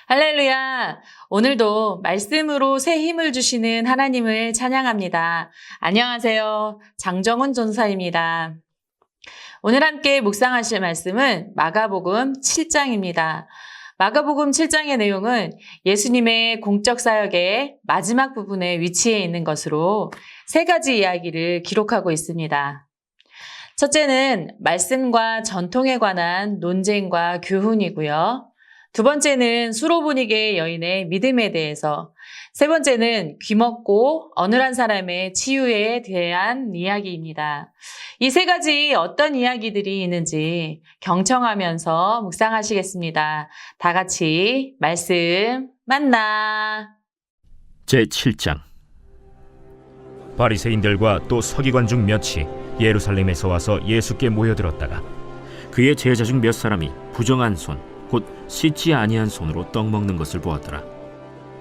할렐루야! 오늘도 말씀으로 새 힘을 주시는 하나님을 찬양합니다. 안녕하세요. 장정훈 전사입니다. 오늘 함께 묵상하실 말씀은 마가복음 7장입니다. 마가복음 7장의 내용은 예수님의 공적 사역의 마지막 부분에 위치해 있는 것으로 세 가지 이야기를 기록하고 있습니다. 첫째는 말씀과 전통에 관한 논쟁과 교훈이고요. 두 번째는 수로보니게 여인의 믿음에 대해서, 세 번째는 귀먹고 어눌한 사람의 치유에 대한 이야기입니다. 이 세 가지 어떤 이야기들이 있는지 경청하면서 묵상하시겠습니다. 다 같이 말씀 만나. 제7장. 바리새인들과 또 서기관 중 몇이 예루살렘에서 와서 예수께 모여들었다가 그의 제자 중 몇 사람이 부정한 손, 곧 씻지 아니한 손으로 떡 먹는 것을 보았더라.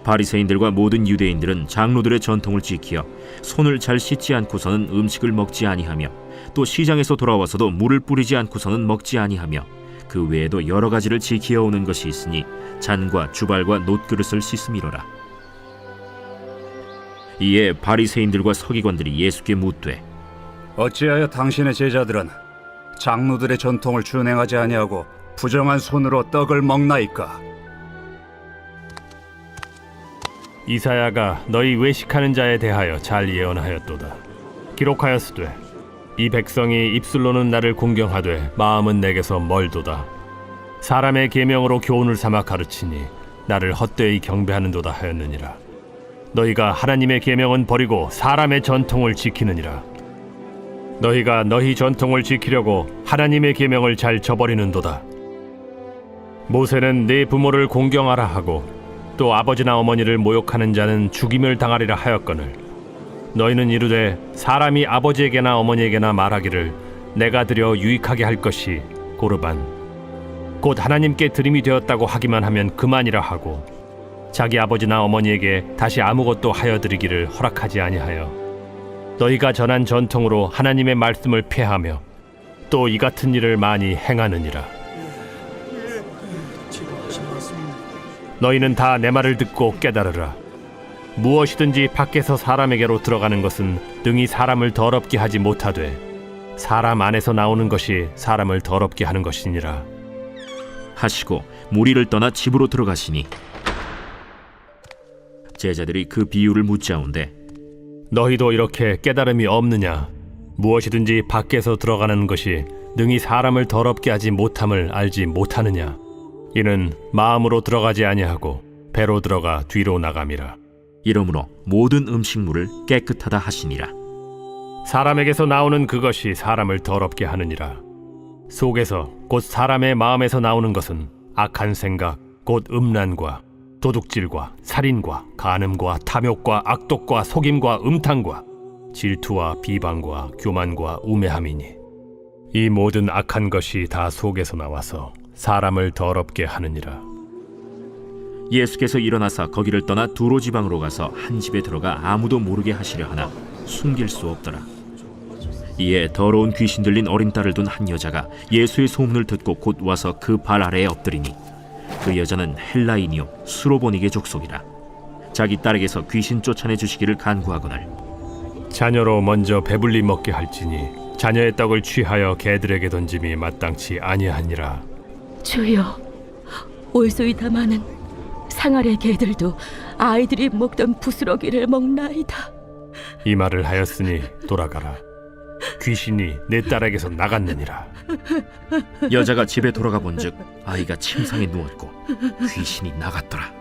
바리새인들과 모든 유대인들은 장로들의 전통을 지키어 손을 잘 씻지 않고서는 음식을 먹지 아니하며, 또 시장에서 돌아와서도 물을 뿌리지 않고서는 먹지 아니하며, 그 외에도 여러 가지를 지키어 오는 것이 있으니 잔과 주발과 놋그릇을 씻음이로라. 이에 바리새인들과 서기관들이 예수께 묻되, 어찌하여 당신의 제자들은 장로들의 전통을 준행하지 아니하고 부정한 손으로 떡을 먹나이까? 이사야가 너희 외식하는 자에 대하여 잘 예언하였도다. 기록하였으되 이 백성이 입술로는 나를 공경하되 마음은 내게서 멀도다. 사람의 계명으로 교훈을 삼아 가르치니 나를 헛되이 경배하는도다 하였느니라. 너희가 하나님의 계명은 버리고 사람의 전통을 지키느니라. 너희가 너희 전통을 지키려고 하나님의 계명을 잘 저버리는도다. 모세는 네 부모를 공경하라 하고 또 아버지나 어머니를 모욕하는 자는 죽임을 당하리라 하였거늘, 너희는 이르되 사람이 아버지에게나 어머니에게나 말하기를 내가 드려 유익하게 할 것이 고르반 곧 하나님께 드림이 되었다고 하기만 하면 그만이라 하고, 자기 아버지나 어머니에게 다시 아무것도 하여 드리기를 허락하지 아니하여 너희가 전한 전통으로 하나님의 말씀을 폐하며 또 이 같은 일을 많이 행하느니라. 너희는 다 내 말을 듣고 깨달으라. 무엇이든지 밖에서 사람에게로 들어가는 것은 능히 사람을 더럽게 하지 못하되 사람 안에서 나오는 것이 사람을 더럽게 하는 것이니라 하시고 무리를 떠나 집으로 들어가시니 제자들이 그 비유를 묻자온데, 너희도 이렇게 깨달음이 없느냐? 무엇이든지 밖에서 들어가는 것이 능히 사람을 더럽게 하지 못함을 알지 못하느냐? 이는 마음으로 들어가지 아니하고 배로 들어가 뒤로 나감이라. 이러므로 모든 음식물을 깨끗하다 하시니라. 사람에게서 나오는 그것이 사람을 더럽게 하느니라. 속에서 곧 사람의 마음에서 나오는 것은 악한 생각, 곧 음란과 도둑질과 살인과 간음과 탐욕과 악독과 속임과 음탕과 질투와 비방과 교만과 우매함이니, 이 모든 악한 것이 다 속에서 나와서 사람을 더럽게 하느니라. 예수께서 일어나사 거기를 떠나 두로 지방으로 가서 한 집에 들어가 아무도 모르게 하시려 하나 숨길 수 없더라. 이에 더러운 귀신 들린 어린 딸을 둔 한 여자가 예수의 소문을 듣고 곧 와서 그 발 아래에 엎드리니, 그 여자는 헬라인이요 수로보니게 족속이라. 자기 딸에게서 귀신 쫓아내 주시기를 간구하거늘, 자녀로 먼저 배불리 먹게 할지니 자녀의 떡을 취하여 개들에게 던짐이 마땅치 아니하니라. 주여, 올소이다마는 상아래 개들도 아이들이 먹던 부스러기를 먹나이다. 이 말을 하였으니 돌아가라. 귀신이 내 딸에게서 나갔느니라. 여자가 집에 돌아가 본즉 아이가 침상에 누웠고 귀신이 나갔더라.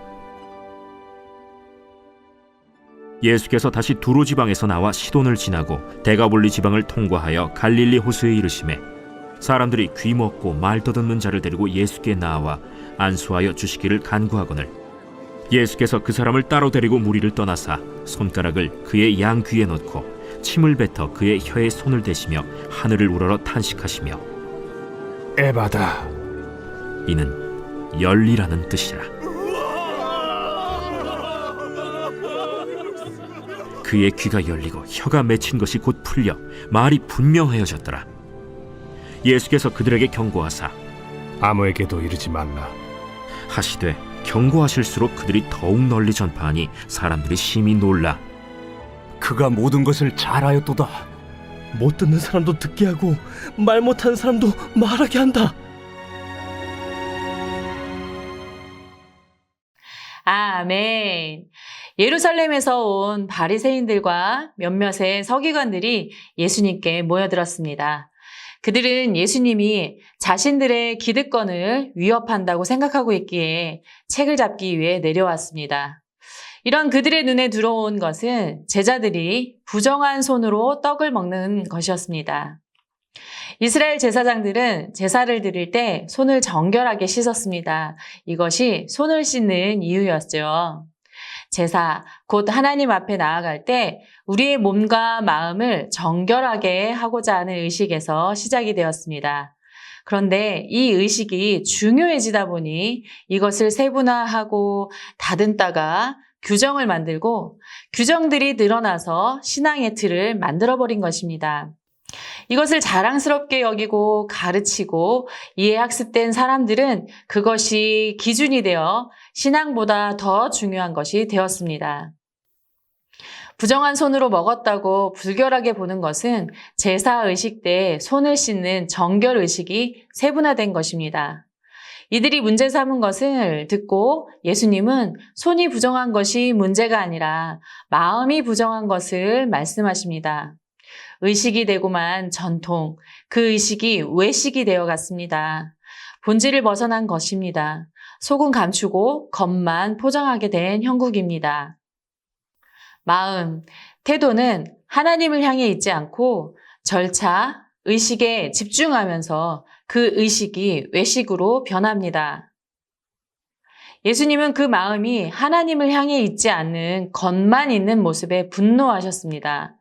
예수께서 다시 두로 지방에서 나와 시돈을 지나고 데가볼리 지방을 통과하여 갈릴리 호수에 이르시매, 사람들이 귀먹고 말 더듬는 자를 데리고 예수께 나와 안수하여 주시기를 간구하거늘, 예수께서 그 사람을 따로 데리고 무리를 떠나사 손가락을 그의 양 귀에 넣고 침을 뱉어 그의 혀에 손을 대시며 하늘을 우러러 탄식하시며, 에바다, 이는 열리라는 뜻이라. 그의 귀가 열리고 혀가 맺힌 것이 곧 풀려 말이 분명하여졌더라. 예수께서 그들에게 경고하사 아무에게도 이르지 말라. 하시되 경고하실수록 그들이 더욱 널리 전파하니 사람들이 심히 놀라. 그가 모든 것을 잘하였도다. 못 듣는 사람도 듣게 하고 말 못하는 사람도 말하게 한다. 아멘. 예루살렘에서 온 바리새인들과 몇몇의 서기관들이 예수님께 모여들었습니다. 그들은 예수님이 자신들의 기득권을 위협한다고 생각하고 있기에 책을 잡기 위해 내려왔습니다. 이런 그들의 눈에 들어온 것은 제자들이 부정한 손으로 떡을 먹는 것이었습니다. 이스라엘 제사장들은 제사를 드릴 때 손을 정결하게 씻었습니다. 이것이 손을 씻는 이유였죠. 제사, 곧 하나님 앞에 나아갈 때 우리의 몸과 마음을 정결하게 하고자 하는 의식에서 시작이 되었습니다. 그런데 이 의식이 중요해지다 보니 이것을 세분화하고 다듬다가 규정을 만들고 규정들이 늘어나서 신앙의 틀을 만들어버린 것입니다. 이것을 자랑스럽게 여기고 가르치고 이해학습된 사람들은 그것이 기준이 되어 신앙보다 더 중요한 것이 되었습니다. 부정한 손으로 먹었다고 불결하게 보는 것은 제사의식 때 손을 씻는 정결의식이 세분화된 것입니다. 이들이 문제 삼은 것을 듣고 예수님은 손이 부정한 것이 문제가 아니라 마음이 부정한 것을 말씀하십니다. 의식이 되고만 전통, 그 의식이 외식이 되어갔습니다. 본질을 벗어난 것입니다. 속은 감추고 겉만 포장하게 된 형국입니다. 마음, 태도는 하나님을 향해 있지 않고 절차, 의식에 집중하면서 그 의식이 외식으로 변합니다. 예수님은 그 마음이 하나님을 향해 있지 않는 겉만 있는 모습에 분노하셨습니다.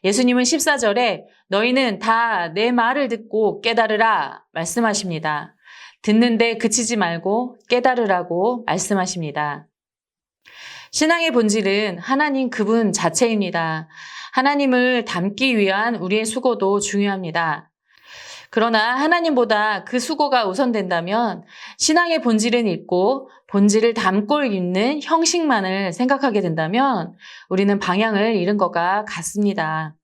예수님은 14절에 너희는 다 내 말을 듣고 깨달으라 말씀하십니다. 듣는데 그치지 말고 깨달으라고 말씀하십니다. 신앙의 본질은 하나님 그분 자체입니다. 하나님을 닮기 위한 우리의 수고도 중요합니다. 그러나 하나님보다 그 수고가 우선된다면 신앙의 본질은 잃고 본질을 담고 있는 형식만을 생각하게 된다면 우리는 방향을 잃은 것과 같습니다.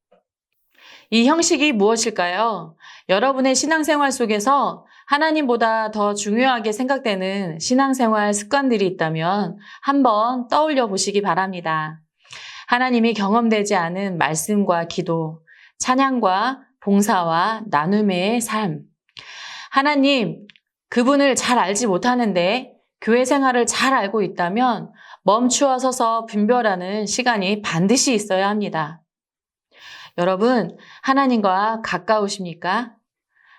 이 형식이 무엇일까요? 여러분의 신앙생활 속에서 하나님보다 더 중요하게 생각되는 신앙생활 습관들이 있다면 한번 떠올려 보시기 바랍니다. 하나님이 경험되지 않은 말씀과 기도, 찬양과 봉사와 나눔의 삶. 하나님, 그분을 잘 알지 못하는데 교회 생활을 잘 알고 있다면 멈추어 서서 분별하는 시간이 반드시 있어야 합니다. 여러분, 하나님과 가까우십니까?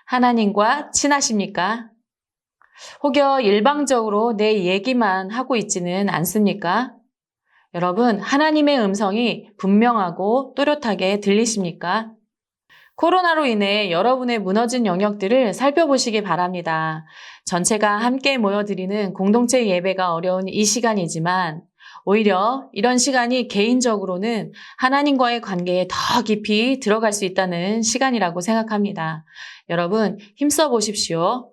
하나님과 친하십니까? 혹여 일방적으로 내 얘기만 하고 있지는 않습니까? 여러분, 하나님의 음성이 분명하고 또렷하게 들리십니까? 코로나로 인해 여러분의 무너진 영역들을 살펴보시기 바랍니다. 전체가 함께 모여드리는 공동체 예배가 어려운 이 시간이지만 오히려 이런 시간이 개인적으로는 하나님과의 관계에 더 깊이 들어갈 수 있다는 시간이라고 생각합니다. 여러분, 힘써 보십시오.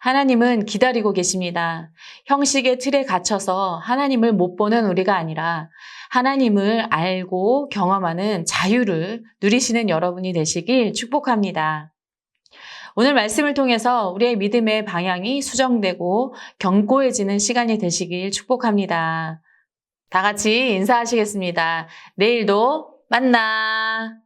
하나님은 기다리고 계십니다. 형식의 틀에 갇혀서 하나님을 못 보는 우리가 아니라 하나님을 알고 경험하는 자유를 누리시는 여러분이 되시길 축복합니다. 오늘 말씀을 통해서 우리의 믿음의 방향이 수정되고 견고해지는 시간이 되시길 축복합니다. 다 같이 인사하시겠습니다. 내일도 만나.